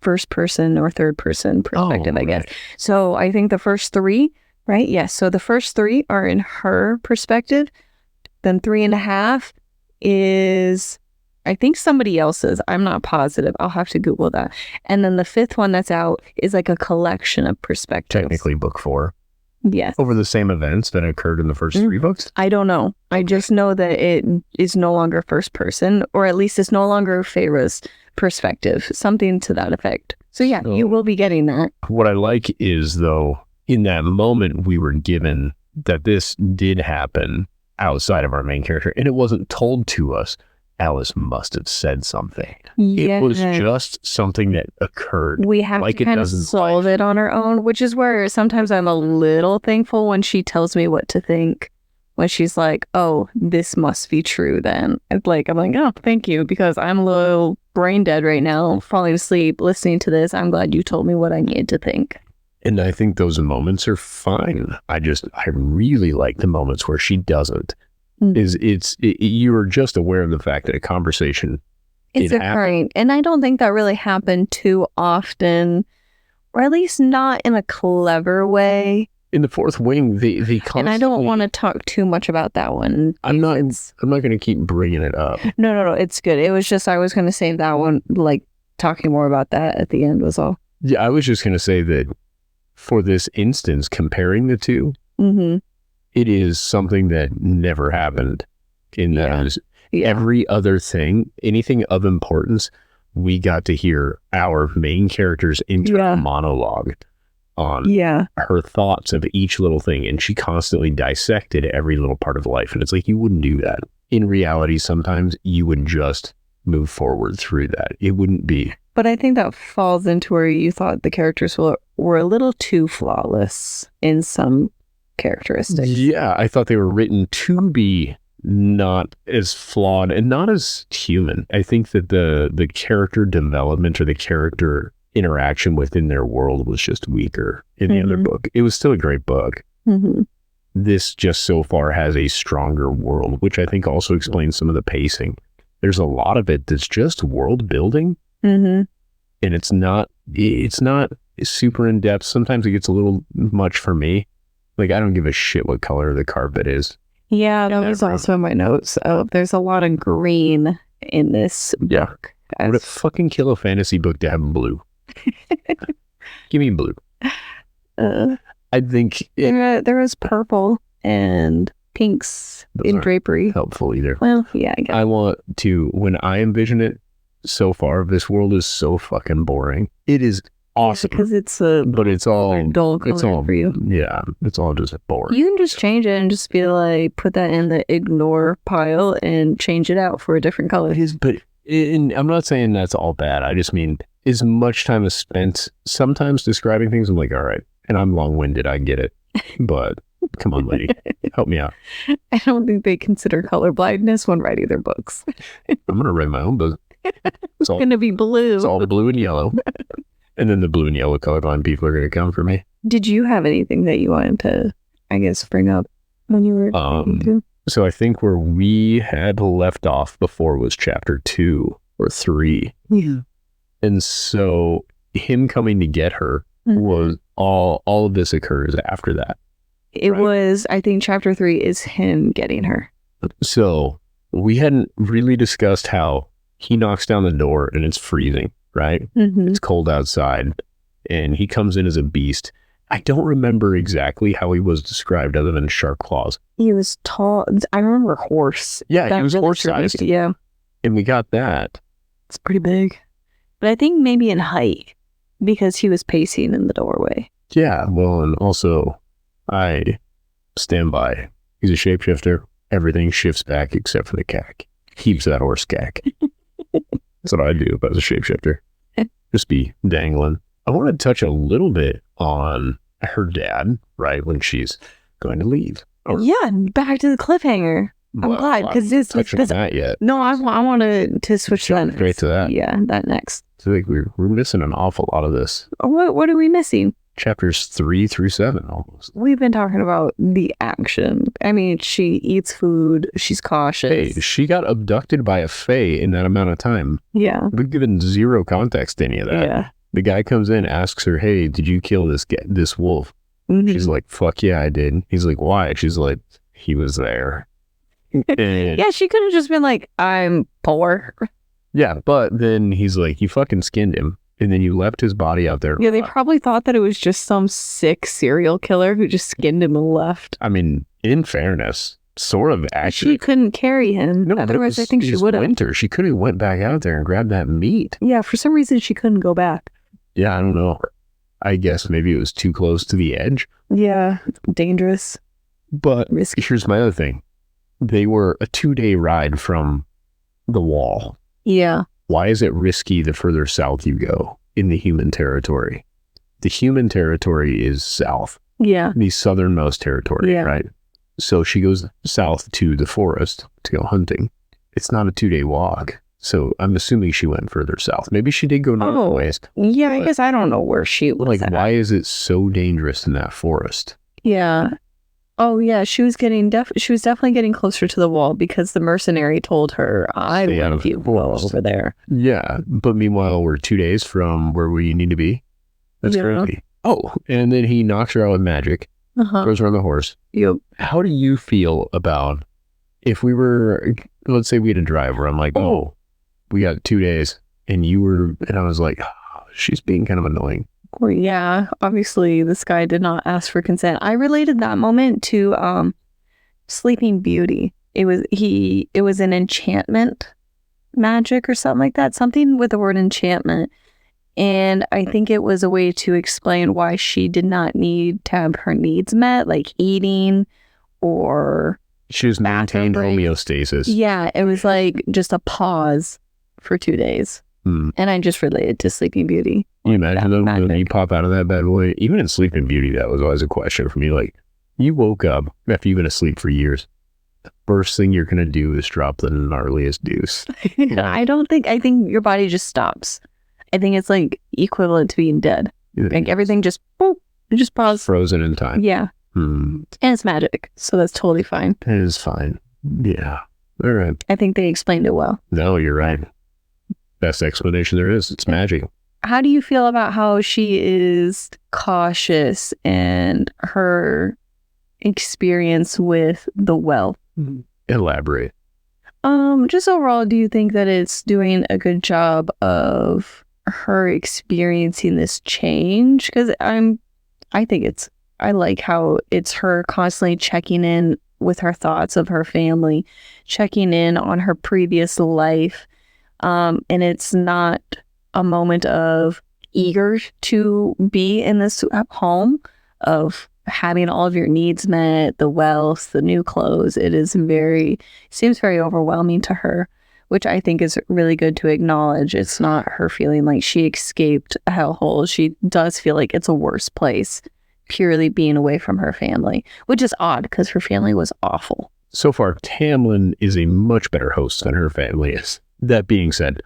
first person or third person perspective, I guess. So I think the first three, right? Yes. So the first three are in her perspective. Then 3.5 is, I think, somebody else's. I'm not positive. I'll have to Google that. And then the 5th one that's out is like a collection of perspectives. Technically book 4. Yes. Over the same events that occurred in the first 3 books? I don't know. I just know that it is no longer first person, or at least it's no longer Feyre's perspective. Something to that effect. So yeah, you will be getting that. What I like is, though, in that moment we were given that this did happen outside of our main character, and it wasn't told to us. Alice must have said something. It was just something that occurred. We have to kind of solve it on our own, which is where sometimes I'm a little thankful when she tells me what to think. When she's like, oh, this must be true then. I'm like, oh, thank you, because I'm a little brain dead right now, falling asleep, listening to this. I'm glad you told me what I needed to think. And I think those moments are fine. I really like the moments where she doesn't. You are just aware of the fact that a conversation is occurring, and I don't think that really happened too often, or at least not in a clever way. In the 4th Wing, the constantly, and I don't want to talk too much about that one. I'm not going to keep bringing it up. No, it's good. It was just I was going to say that one, like talking more about that at the end was all. Yeah, I was just going to say that for this instance, comparing the two. It is something that never happened in that. Every other thing, anything of importance, we got to hear our main character's internal monologue on her thoughts of each little thing. And she constantly dissected every little part of life. And it's like, you wouldn't do that. In reality, sometimes you would just move forward through that. It wouldn't be. But I think that falls into where you thought the characters were a little too flawless in some characteristics. Yeah, I thought they were written to be not as flawed and not as human. I think that the character development or the character interaction within their world was just weaker in the other book. It was still a great book. This just so far has a stronger world, which I think also explains some of the pacing. There's a lot of it that's just world building, and it's not super in depth. Sometimes it gets a little much for me. Like, I don't give a shit what color the carpet is. Yeah, that was also in my notes. There's a lot of green in this book. Would it fucking kill a fantasy book to have blue? Give me blue. I think there was purple and pinks in drapery. Helpful either. Well, yeah, I guess. I want to, when I envision it so far, this world is so fucking boring. It is awesome. Because it's but it's all dull color it's all for you. Yeah, it's all just boring. You can just change it and just be like, put that in the ignore pile and change it out for a different color. It is, but I'm not saying that's all bad. I just mean as much time is spent sometimes describing things. I'm like, all right, and I'm long-winded. I get it, but come on, lady, help me out. I don't think they consider color blindness when writing their books. I'm gonna write my own book. It's going to be blue. It's all blue and yellow. And then the blue and yellow colorblind people are going to come for me. Did you have anything that you wanted to, I guess, bring up when you were So I think where we had left off before was chapter 2 or 3. Yeah. And so him coming to get her was all of this occurs after that. It was, I think chapter 3 is him getting her. So we hadn't really discussed how he knocks down the door and it's freezing. Right? Mm-hmm. It's cold outside and he comes in as a beast. I don't remember exactly how he was described other than shark claws. He was tall. I remember horse. Yeah, he was really horse-sized. Yeah. And we got that. It's pretty big. But I think maybe in height because he was pacing in the doorway. Yeah, well, and also I stand by. He's a shapeshifter. Everything shifts back except for the cack. Keeps that horse cack. That's what I do if I was a shapeshifter. Just be dangling. I want to touch a little bit on her dad, right, when she's going to leave. Yeah, back to the cliffhanger. I'm glad because this that yet. No, I want to switch that straight to that. Yeah, that next. So I think we're missing an awful lot of this. What are we missing? Chapters 3 through 7 almost. We've been talking about the action. I mean, she eats food. She's cautious. Hey, she got abducted by a fae in that amount of time. Yeah. We've given zero context to any of that. Yeah. The guy comes in, asks her, hey, did you kill this wolf? Mm-hmm. She's like, fuck yeah, I did. He's like, why? She's like, he was there. And yeah, she could have just been like, I'm poor. Yeah, but then he's like, you fucking skinned him. And then you left his body out there. Yeah, they probably thought that it was just some sick serial killer who just skinned him and left. I mean, in fairness, sort of accurate. She couldn't carry him. No, otherwise I think she would have. Winter. She could have went back out there and grabbed that meat. Yeah, for some reason she couldn't go back. Yeah, I don't know. I guess maybe it was too close to the edge. Yeah, dangerous. But risky. Here's my other thing. They were a 2-day ride from the wall. Yeah. Why is it risky the further south you go in the human territory? The human territory is south. Yeah. The southernmost territory, right? So she goes south to the forest to go hunting. It's not a 2-day walk. So I'm assuming she went further south. Maybe she did go north ways. Yeah, I guess I don't know where she was at. Why is it so dangerous in that forest? Yeah. Oh, yeah. She was definitely getting closer to the wall because the mercenary told her, I want you well over there. Yeah. But meanwhile, we're 2 days from where we need to be. That's crazy. Oh, and then he knocks her out with magic, throws her on the horse. Yep. How do you feel about if we were, let's say we had a drive where I'm like, oh, we got 2 days and I was like, oh, she's being kind of annoying. Well, yeah, obviously this guy did not ask for consent. I related that moment to Sleeping Beauty. It was an enchantment magic or something like that. Something with the word enchantment. And I think it was a way to explain why she did not need to have her needs met, like eating or she was maintained homeostasis. Yeah, it was like just a pause for 2 days. And I just related to Sleeping Beauty. Can you imagine though, when you pop out of that bad boy? Even in Sleeping Beauty, that was always a question for me. Like, you woke up after you've been asleep for years. The first thing you're going to do is drop the gnarliest deuce. I think your body just stops. I think it's like equivalent to being dead. Like everything just, boop, it just pauses. Frozen in time. Yeah. And it's magic. So that's totally fine. It is fine. Yeah. All right. I think they explained it well. No, you're right. Best explanation there is. It's magic. How do you feel about how she is cautious and her experience with the well? Elaborate. Just overall, do you think that it's doing a good job of her experiencing this change? Because I like how it's her constantly checking in with her thoughts of her family, checking in on her previous life. And it's not a moment of eager to be in this home, of having all of your needs met, the wealth, the new clothes. It is seems very overwhelming to her, which I think is really good to acknowledge. It's not her feeling like she escaped a hellhole. She does feel like it's a worse place, purely being away from her family, which is odd because her family was awful. So far, Tamlin is a much better host than her family is. That being said,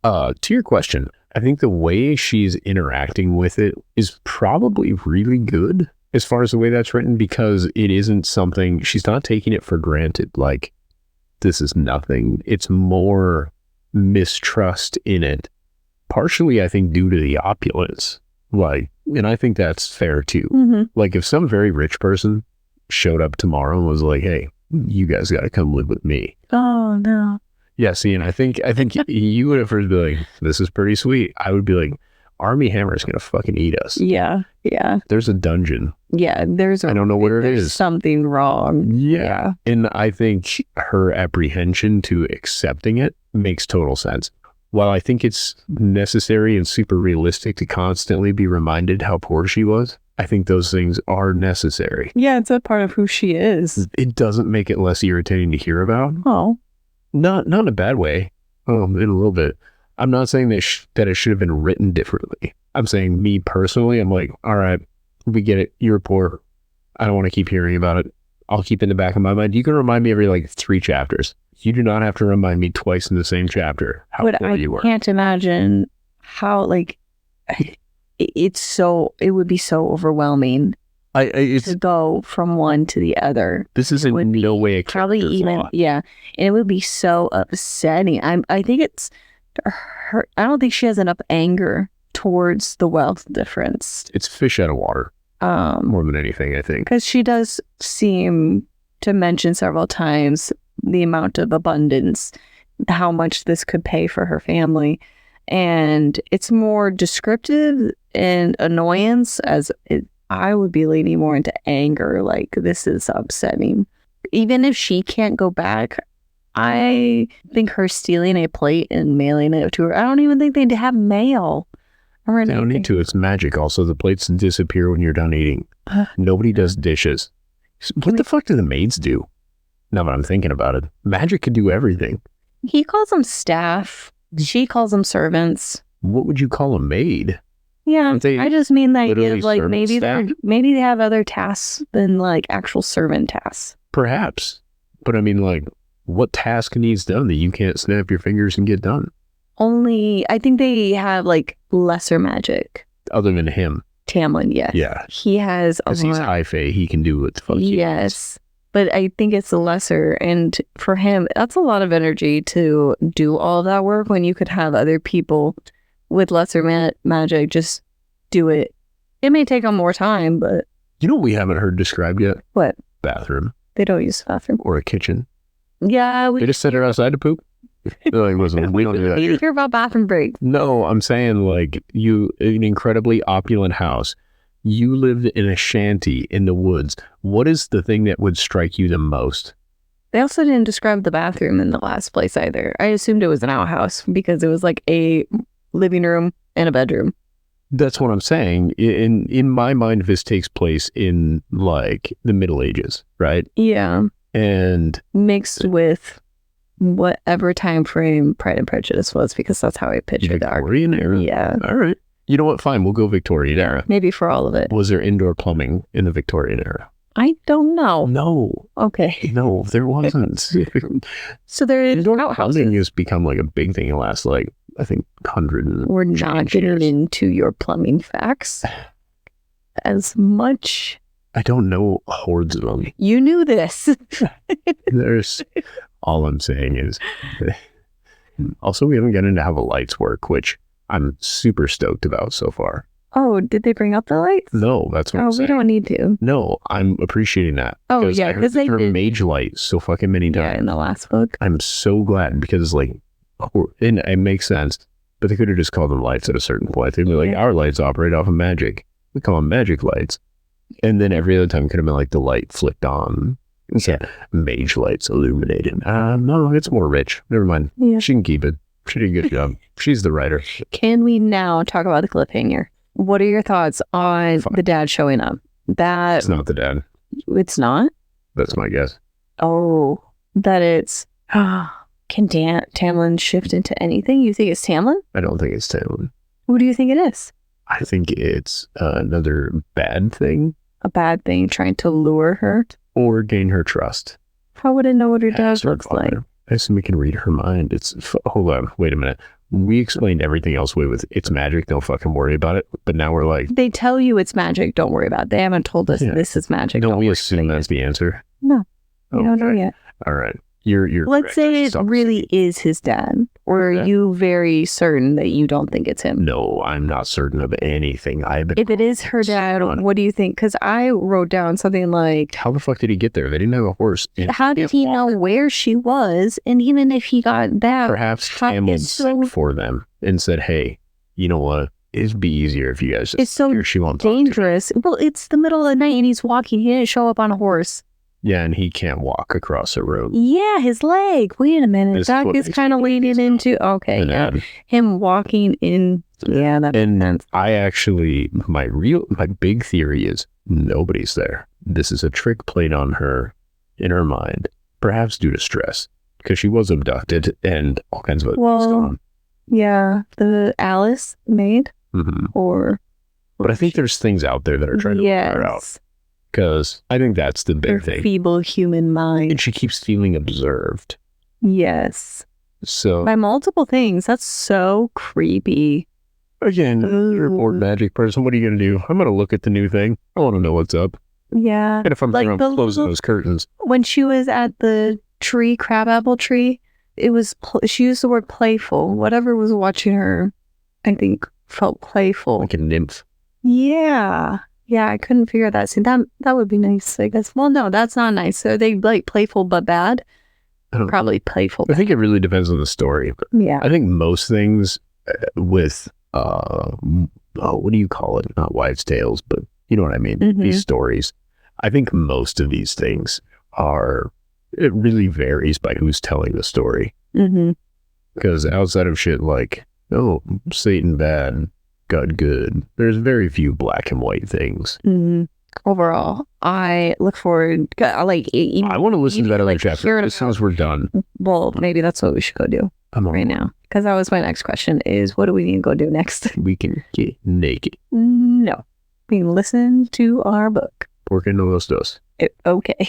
to your question, I think the way she's interacting with it is probably really good as far as the way that's written, because it isn't something, she's not taking it for granted. Like, this is nothing. It's more mistrust in it. Partially, I think, due to the opulence. Like, and I think that's fair too. Mm-hmm. Like, if some very rich person showed up tomorrow and was like, hey, you guys got to come live with me. Oh, no. Yeah, see, and I think you would at first be like, this is pretty sweet. I would be like, Army Hammer is going to fucking eat us. Yeah. There's a dungeon. Yeah, I don't know what it is. Something wrong. Yeah. And I think her apprehension to accepting it makes total sense. While I think it's necessary and super realistic to constantly be reminded how poor she was, I think those things are necessary. Yeah, it's a part of who she is. It doesn't make it less irritating to hear about. Oh. Not in a bad way. In a little bit. I'm not saying that it should have been written differently. I'm saying, me personally, I'm like, all right, we get it. You're poor. I don't want to keep hearing about it. I'll keep it in the back of my mind. You can remind me every 3 chapters. You do not have to remind me twice in the same chapter how poor you were. I can't imagine how, it would be so overwhelming to go from one to the other. This is in no way a probably even flaw. Yeah, and it would be so upsetting. I think it's her. I don't think she has enough anger towards the wealth difference. It's fish out of water. More than anything, I think, because she does seem to mention several times the amount of abundance, how much this could pay for her family, and it's more descriptive and annoyance. I would be leaning more into anger, like, this is upsetting. Even if she can't go back, I think her stealing a plate and mailing it to her, I don't even think they'd have mail. They don't need to. It's magic. Also, the plates disappear when you're done eating. Nobody does dishes. What the fuck do the maids do? Now that I'm thinking about it, magic could do everything. He calls them staff. She calls them servants. What would you call a maid? Yeah, I just mean that maybe they have other tasks than actual servant tasks. Perhaps, but I mean, what task needs done that you can't snap your fingers and get done? Only, I think they have lesser magic. Other than him. Tamlin, yes. Yeah. He has because he's high fae, he can do what the fuck he wants. But I think it's a lesser, and for him, that's a lot of energy to do all of that work when you could have other people with lesser magic just do it. It may take them more time, but... You know what we haven't heard described yet? What? Bathroom. They don't use the bathroom. Or a kitchen. Yeah. They just set her outside to poop? They're like, listen, we don't do that. You hear about bathroom breaks. No, I'm saying an incredibly opulent house. You lived in a shanty in the woods. What is the thing that would strike you the most? They also didn't describe the bathroom in the last place either. I assumed it was an outhouse because it was a living room and a bedroom. That's what I'm saying. In my mind, this takes place in the Middle Ages, right? Yeah. And mixed with whatever time frame Pride and Prejudice was, because that's how I pictured the Victorian era. Yeah. All right. You know what? Fine. We'll go Victorian era. Maybe for all of it. Was there indoor plumbing in the Victorian era? I don't know. No. Okay. No, there wasn't. So there is indoor plumbing has become a big thing in the last I think 100. We're not getting into your plumbing facts as much. I don't know hordes of them. You knew this. All I'm saying is, also we haven't gotten into how the lights work, which I'm super stoked about so far. Oh, did they bring up the lights? No, that's what I'm Oh, saying. we don't need to. No, I'm appreciating that. Oh, yeah, I heard because they the term did. mage light so fucking many Yeah, times. in the last book. I'm so glad because and it makes sense, but they could have just called them lights at a certain point. They'd be like, Yeah. our lights operate off of magic. We call them magic lights. And then every other time could have been like the light flicked on. So mage lights illuminated. No, it's more rich. Never mind. Yeah. She can keep it. She did a good job. She's the writer. Can we now talk about the cliffhanger? What are your thoughts on Fine. the dad showing up? That It's not the dad. it's not? That's my guess. Oh, that it's... Can Tamlin shift into anything? You think it's Tamlin? I don't think it's Talon. Who do you think it is? I think it's another bad thing A bad thing trying to lure her? or gain her trust. How would it know what her Yeah, dad it's her looks like? father. I assume we can read her mind. Hold on, wait a minute. We explained everything else away with it's magic. Don't fucking worry about it. But now we're like, They tell you it's magic. Don't worry about it. They haven't told us Yeah. this is magic. don't we worry assume about that's the answer? No, it. We don't know Okay. yet. All right. You're Let's correct. say it Stop really is his dad. Or are Okay. you very certain that you don't think it's him? No, I'm not certain of anything. I've been. If it is her dad, what do you think? Because I wrote down something like, How the fuck did he get there? They didn't have a horse. And how did he know where she was? And even if he got that, Perhaps how- Tamlin it's so sent for them and said, "Hey, you know what? It'd be easier if you guys just it's so here, she won't talk to me." dangerous. Well, it's the middle of the night and he's walking. He didn't show up on a horse. Yeah, and he can't walk across a road. Yeah, his leg. Wait a minute. This is That what is makes kind of me leading into, okay, And, yeah. Him walking in. Yeah, that makes and sense. I actually, my big theory is nobody's there. This is a trick played on her in her mind, perhaps due to stress, because she was abducted and all kinds of Well, stuff going on. Yeah, the Alice maid Mhm. or. But I think there's things out there that are trying to wear her out, Yes, because I think that's the her big thing. feeble human mind. And she keeps feeling observed. Yes, So by multiple things. That's so creepy. again, you're a bored Ooh. magic person. What are you gonna do? I'm gonna look at the new thing. I want to know what's up. Yeah, And if I'm Like there, I'm the closing little- those curtains. when she was at the tree, crabapple tree, it was she used the word playful. Whatever was watching her, I think, felt playful. Like a nymph. Yeah, I couldn't figure that. See, that would be nice, I guess. Well, no, that's not nice. So they like playful but bad. I don't know. Probably playful. I think it really depends on the story. Yeah. I think most things with what do you call it? Not wives' tales, but you know what I mean. Mhm. These stories. I think most of these things are. It really varies by who's telling the story. Mm-hmm. Because outside of shit like, oh, Satan bad, God good, there's very few black and white things. Mm-hmm. Overall, I look forward. Like, I want to listen to that other like, chapter hearing as soon as we're done. well, maybe that's what we should go do I'm right now. Because that was my next question: is what do we need to go do next? We can get naked. No, we can listen to our book. Porque no los dos. Okay.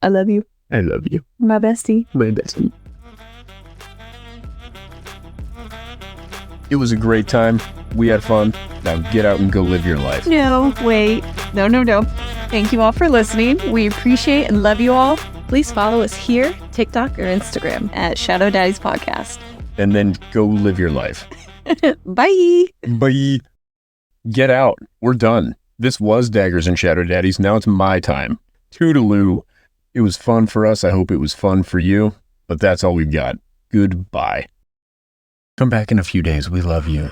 I love you, I love you. my bestie. My bestie. It was a great time. We had fun. Now get out and go live your life. No, wait. No. Thank you all for listening. We appreciate and love you all. Please follow us here, TikTok or Instagram at Shadow Daddies Podcast. And then go live your life. Bye. Bye. Get out. We're done. This was Daggers and Shadow Daddies. Now it's my time. Toodaloo. It was fun for us. I hope it was fun for you. But that's all we've got. Goodbye. Come back in a few days. We love you.